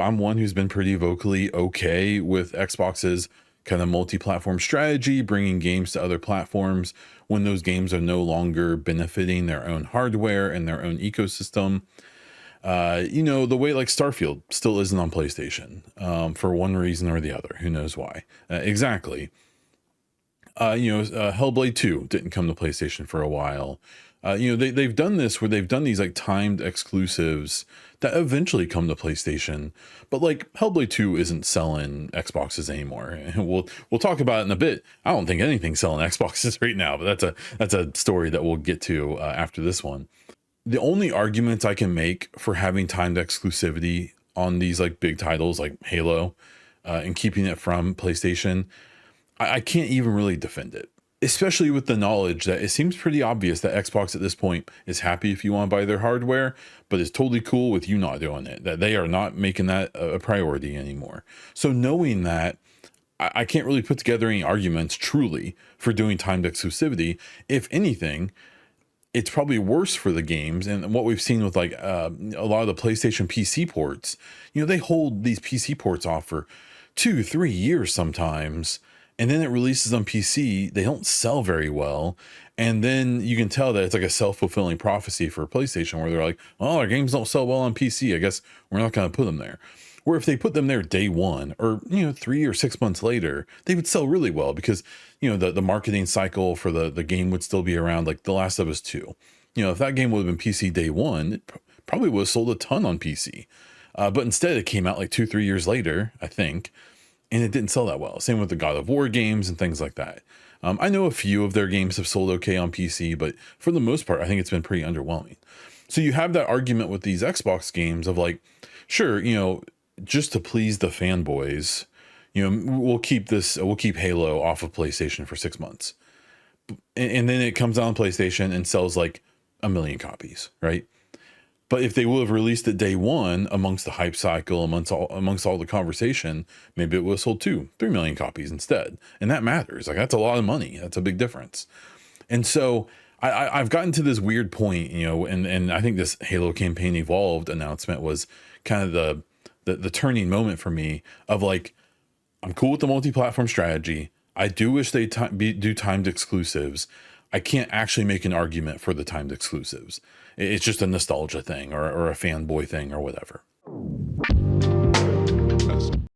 I'm one who's been pretty vocally okay with Xbox's kind of multi-platform strategy, bringing games to other platforms when those games are no longer benefiting their own hardware and their own ecosystem. The way like Starfield still isn't on PlayStation, for one reason or the other. Who knows why? Exactly. Hellblade 2 didn't come to PlayStation for a while. They've done this where they've done these like timed exclusives that eventually come to PlayStation, but like Hellblade 2 isn't selling Xboxes anymore. And we'll talk about it in a bit. I don't think anything's selling Xboxes right now, but that's a story that we'll get to after this one. The only argument I can make for having timed exclusivity on these like big titles like Halo and keeping it from PlayStation, I can't even really defend it, especially with the knowledge that it seems pretty obvious that Xbox at this point is happy if you want to buy their hardware, but is totally cool with you not doing it, that they are not making that a priority anymore. So knowing that, I can't really put together any arguments truly for doing timed exclusivity. If anything, it's probably worse for the games. And what we've seen with like a lot of the PlayStation PC ports, they hold these PC ports off for 2-3 years sometimes, and then it releases on PC. They don't sell very well. And then you can tell that it's like a self-fulfilling prophecy for PlayStation, where they're like, well, our games don't sell well on PC. I guess we're not going to put them there. Where if they put them there day one, or 3 or 6 months later, they would sell really well, because the marketing cycle for the game would still be around. Like The Last of Us 2, if that game would have been PC day one, it probably would have sold a ton on PC. But instead it came out like 2-3 years later, I think, and it didn't sell that well. Same with the God of War games and things like that. I know a few of their games have sold okay on PC, but for the most part, I think it's been pretty underwhelming. So you have that argument with these Xbox games of like, sure, just to please the fanboys, we'll keep Halo off of PlayStation for 6 months. And then it comes out on PlayStation and sells like 1 million copies, right? But if they would have released it day one, amongst the hype cycle, amongst all the conversation, maybe it would have sold 2-3 million copies instead. And that matters. Like, that's a lot of money. That's a big difference. And so I've gotten to this weird point, and I think this Halo Campaign Evolved announcement was kind of the turning moment for me of like, I'm cool with the multi-platform strategy. I do wish they do timed exclusives. I can't actually make an argument for the timed exclusives. It's just a nostalgia thing or a fanboy thing or whatever.